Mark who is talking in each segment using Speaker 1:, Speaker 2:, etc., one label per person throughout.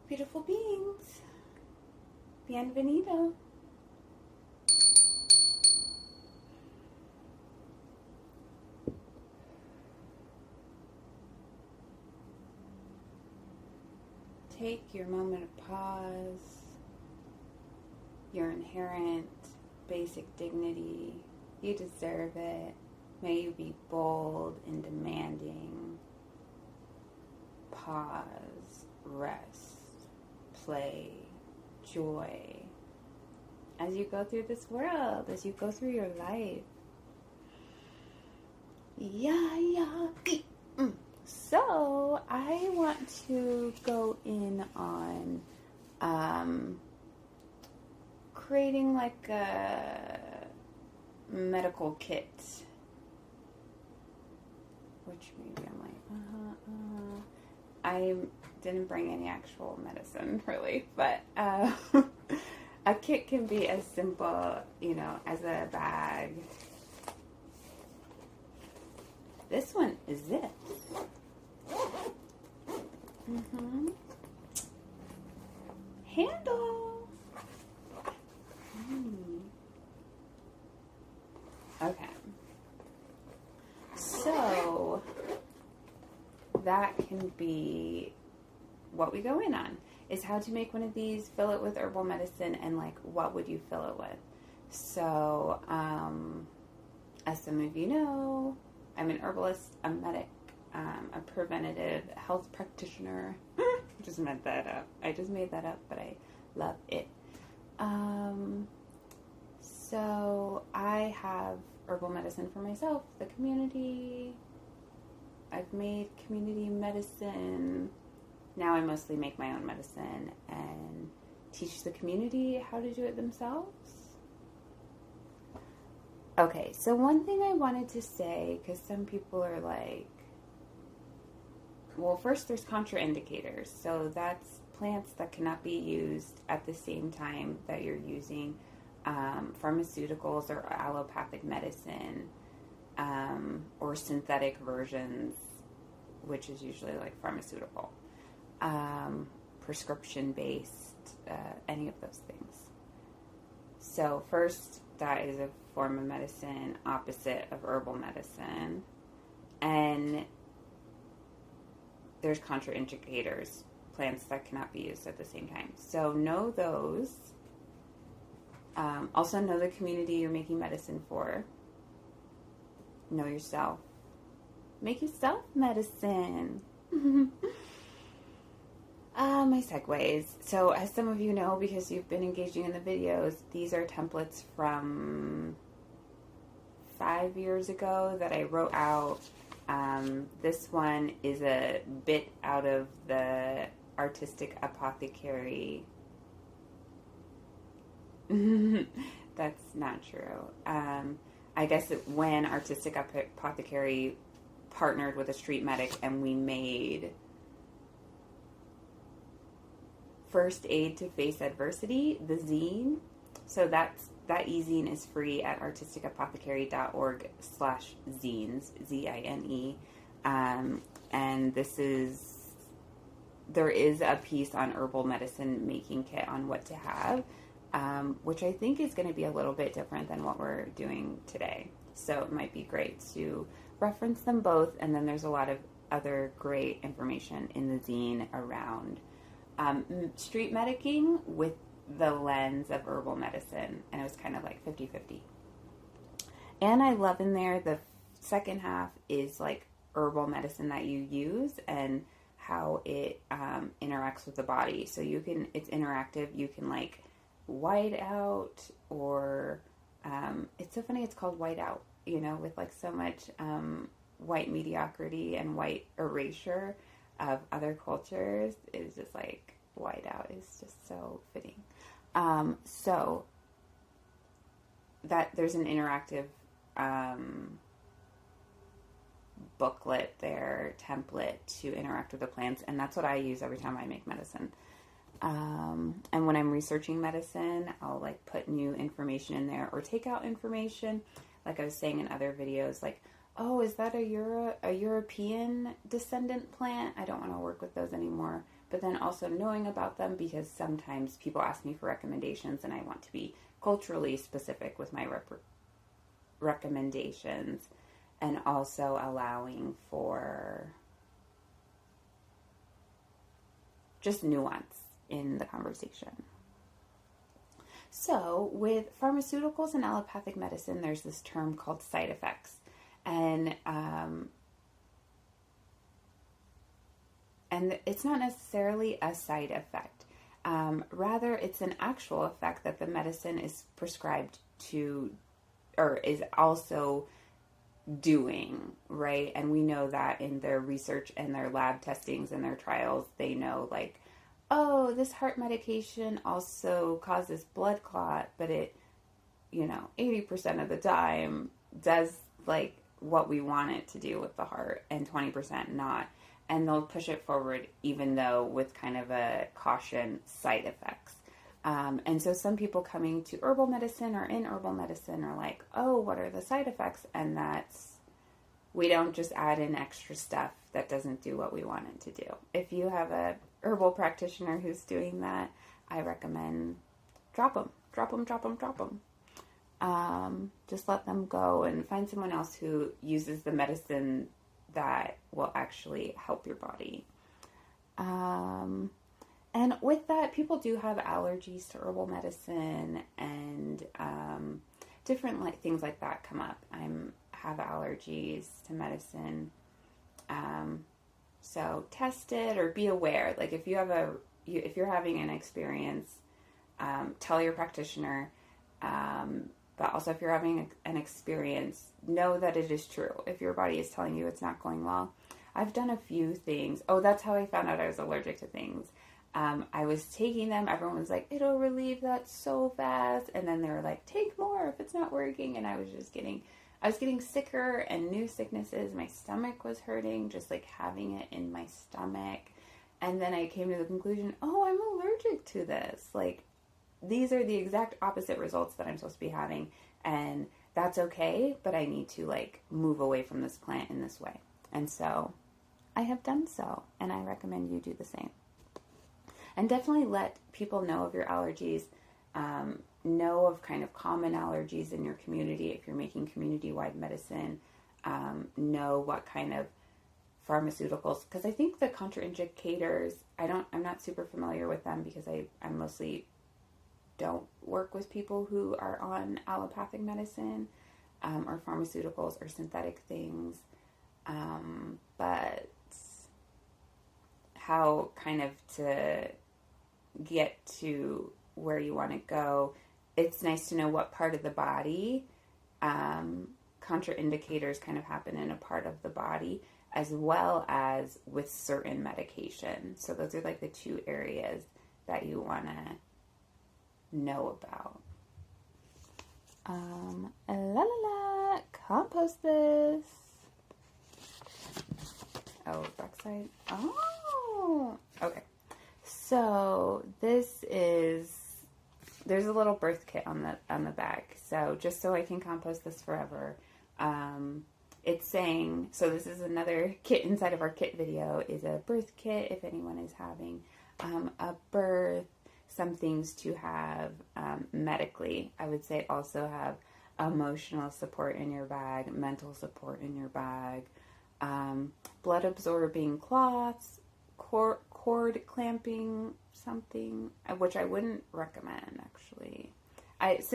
Speaker 1: Beautiful beings. Bienvenido. Take your moment of pause, your inherent basic dignity. You deserve it. May you be bold and demanding. Pause, rest, play, joy. As you go through this world, as you go through your life. So, I want to go in on creating like a medical kit. Which maybe I'm like, I didn't bring any actual medicine, really. But a kit can be as simple, as a bag. This one is this. Handle. Okay. So that can be what we go in on, is how to make one of these, fill it with herbal medicine, and like what would you fill it with. So as some of you know, I'm an herbalist, a medic, a preventative health practitioner. I just made that up, but I love it. So I have herbal medicine for myself, the community. I've made community medicine. Now I mostly make my own medicine and teach the community how to do it themselves. Okay, so one thing I wanted to say, because some people are like, well, first there's contraindicators. So that's plants that cannot be used at the same time that you're using pharmaceuticals or allopathic medicine, or synthetic versions, which is usually like pharmaceutical, prescription-based, any of those things. So first, that is a form of medicine opposite of herbal medicine. And there's contraindicators, plants that cannot be used at the same time. So know those. Also know the community you're making medicine for. Know yourself. Make yourself medicine. My segues. So as some of you know, because you've been engaging in the videos, these are templates from 5 years ago that I wrote out. This one is a bit out of the Artistic Apothecary. That's not true. I guess when Artistic Apothecary partnered with a street medic and we made First Aid to Face Adversity, the zine. So that e-zine is free at artisticapothecary.org/zines, Z-I-N-E. And there is a piece on herbal medicine making kit on what to have, which I think is going to be a little bit different than what we're doing today. So it might be great to reference them both. And then there's a lot of other great information in the zine around street medicing with the lens of herbal medicine. And it was kind of like 50-50. And I love in there, the second half is like herbal medicine that you use and how it interacts with the body. So it's interactive. You can like white out, or it's so funny it's called white out, with like so much white mediocrity and white erasure of other cultures. Is just like white out is just so fitting. So that there's an interactive booklet there, template to interact with the plants, and that's what I use every time I make medicine. And when I'm researching medicine, I'll like put new information in there or take out information. Like I was saying in other videos, like, oh, is that a European descendant plant? I don't want to work with those anymore. but then also knowing about them, because sometimes people ask me for recommendations and I want to be culturally specific with my recommendations, and also allowing for just nuance in the conversation. So with pharmaceuticals and allopathic medicine, there's this term called side effects. And it's not necessarily a side effect. Rather, it's an actual effect that the medicine is prescribed to, or is also doing, right? And we know that in their research and their lab testings and their trials, they know like, oh, this heart medication also causes blood clot, but it, 80% of the time does like what we want it to do with the heart, and 20% not. And they'll push it forward even though with kind of a caution side effects. And so some people coming to herbal medicine or in herbal medicine are like, oh, what are the side effects? And we don't just add in extra stuff that doesn't do what we want it to do. If you have a herbal practitioner who's doing that, I recommend drop them. Just let them go and find someone else who uses the medicine that will actually help your body. And with that, people do have allergies to herbal medicine, and different things like that come up. I have allergies to medicine. So test it or be aware. Like if you're having an experience, tell your practitioner. But also if you're having an experience, know that it is true. If your body is telling you it's not going well. I've done a few things. Oh, that's how I found out I was allergic to things. I was taking them. Everyone was like, it'll relieve that so fast. And then they were like, take more if it's not working. And I was getting sicker and new sicknesses. My stomach was hurting, just like having it in my stomach. And then I came to the conclusion, oh, I'm allergic to this. Like, these are the exact opposite results that I'm supposed to be having. And that's okay, but I need to like move away from this plant in this way. And so I have done so, and I recommend you do the same. And definitely let people know of your allergies. Know of kind of common allergies in your community if you're making community-wide medicine. Know what kind of pharmaceuticals, because I think the contraindicators, I'm not super familiar with them because I mostly don't work with people who are on allopathic medicine or pharmaceuticals or synthetic things. But how kind of to get to where you want to go, it's nice to know what part of the body contraindicators kind of happen in a part of the body, as well as with certain medication. So those are like the two areas that you want to know about. Compost this. Oh, backside. Oh, okay. So there's a little birth kit on the back. So just so I can compost this forever. It's saying, so this is another kit inside of our kit video, is a birth kit if anyone is having a birth, some things to have medically. I would say also have emotional support in your bag, mental support in your bag, blood absorbing cloths, cord clamping something, which I wouldn't recommend actually. This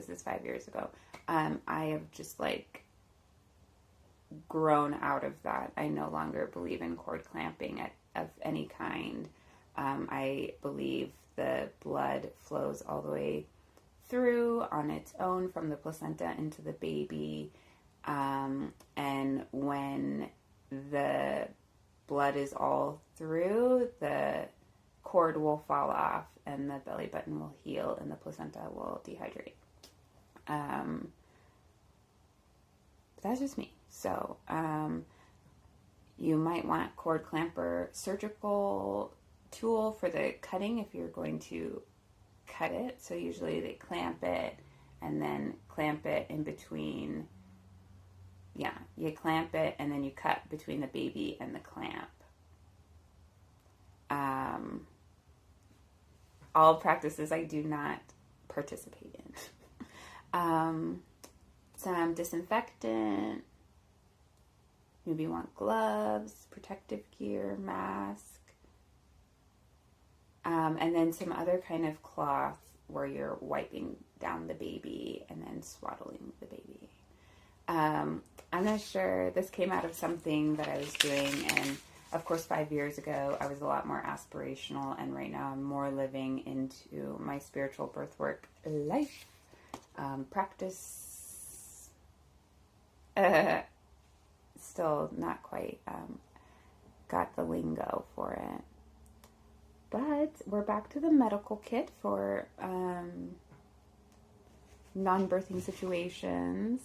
Speaker 1: is 5 years ago. I have just like grown out of that. I no longer believe in cord clamping of any kind. I believe the blood flows all the way through on its own from the placenta into the baby. And when the blood is all through, the cord will fall off and the belly button will heal and the placenta will dehydrate. That's just me. So, you might want cord clamper surgical tool for the cutting if you're going to cut it. So usually they clamp it and then clamp it in between. Yeah, you clamp it and then you cut between the baby and the clamp. all practices I do not participate in. Some disinfectant, maybe you want gloves, protective gear, mask, and then some other kind of cloth where you're wiping down the baby and then swaddling the baby. I'm not sure. This came out of something that I was doing, and of course 5 years ago I was a lot more aspirational, and right now I'm more living into my spiritual birth work life. Practice, still not quite got the lingo for it. But we're back to the medical kit for non-birthing situations.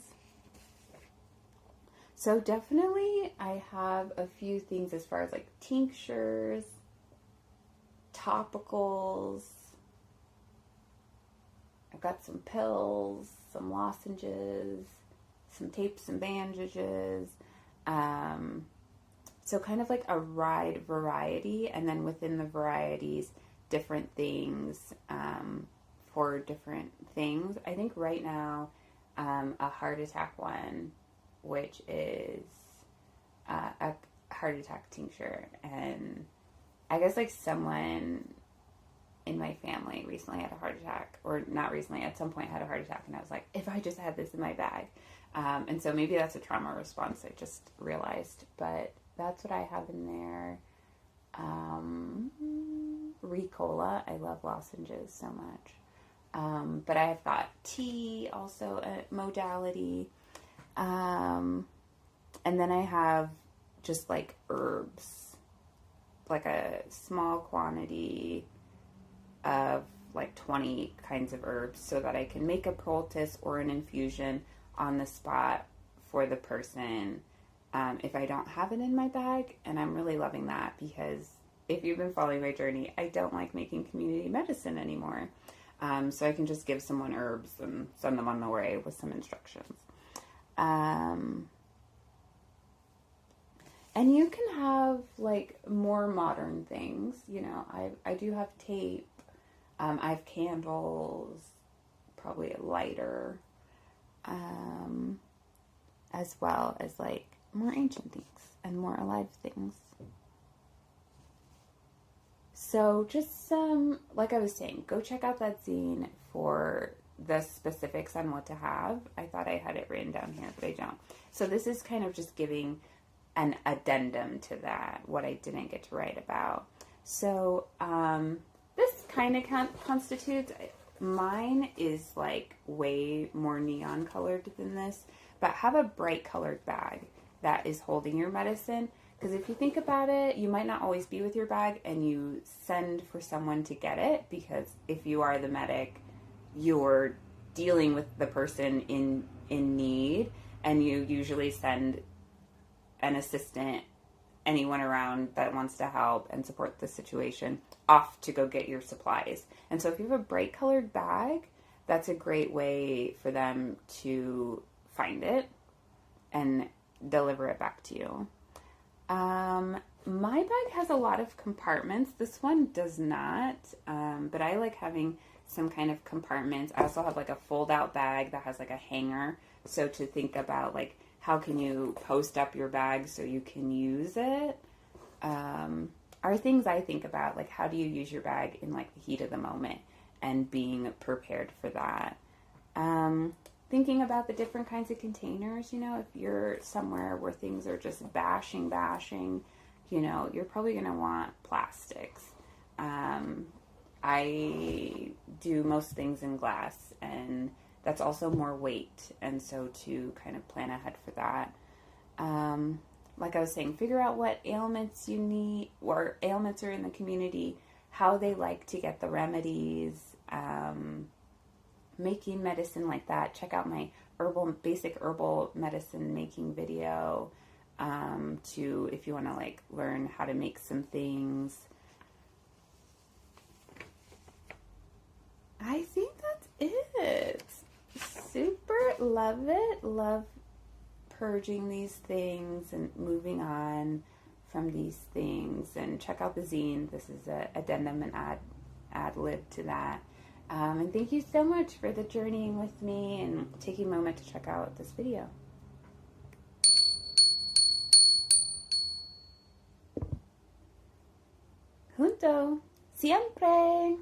Speaker 1: So definitely I have a few things as far as like tinctures, topicals. I've got some pills, some lozenges, some tapes and bandages. So kind of like a wide variety, and then within the varieties, different things for different things. I think right now, a heart attack one, which is a heart attack tincture. And I guess like someone in my family recently had a heart attack, or not recently, at some point had a heart attack, and I was like, if I just had this in my bag. And so maybe that's a trauma response, I just realized, but that's what I have in there. Ricola, I love lozenges so much. But I have got tea, also a modality. And then I have just like herbs, like a small quantity of like 20 kinds of herbs, so that I can make a poultice or an infusion on the spot for the person if I don't have it in my bag. And I'm really loving that, because if you've been following my journey, I don't like making community medicine anymore. So I can just give someone herbs and send them on the way with some instructions. And you can have like more modern things, you know. I do have tape. I have candles, probably a lighter, as well as like more ancient things and more alive things. So just like I was saying, go check out that zine for the specifics on what to have. I thought I had it written down here, but I don't. So this is kind of just giving an addendum to that, what I didn't get to write about. So this kind of constitutes, mine is like way more neon colored than this, but have a bright colored bag that is holding your medicine. Because if you think about it, you might not always be with your bag, and you send for someone to get it, because if you are the medic, you're dealing with the person in need, and you usually send an assistant, anyone around that wants to help and support the situation, off to go get your supplies. And so if you have a bright colored bag, that's a great way for them to find it and deliver it back to you. My bag has a lot of compartments. This one does not, but I like having some kind of compartments. I also have like a fold out bag that has like a hanger. So to think about like, how can you post up your bag so you can use it? Are things I think about, like how do you use your bag in like the heat of the moment and being prepared for that. Thinking about the different kinds of containers, you know, if you're somewhere where things are just bashing, you know, you're probably going to want plastics. I do most things in glass, and that's also more weight. And so to kind of plan ahead for that. Like I was saying, figure out what ailments you need, or ailments are in the community, how they like to get the remedies, making medicine like that. Check out my basic herbal medicine making video, if you want to like learn how to make some things. I think that's it. Super love it. Love purging these things and moving on from these things. And check out the zine. This is a addendum and ad lib to that. And thank you so much for the journeying with me and taking a moment to check out this video. Junto, siempre.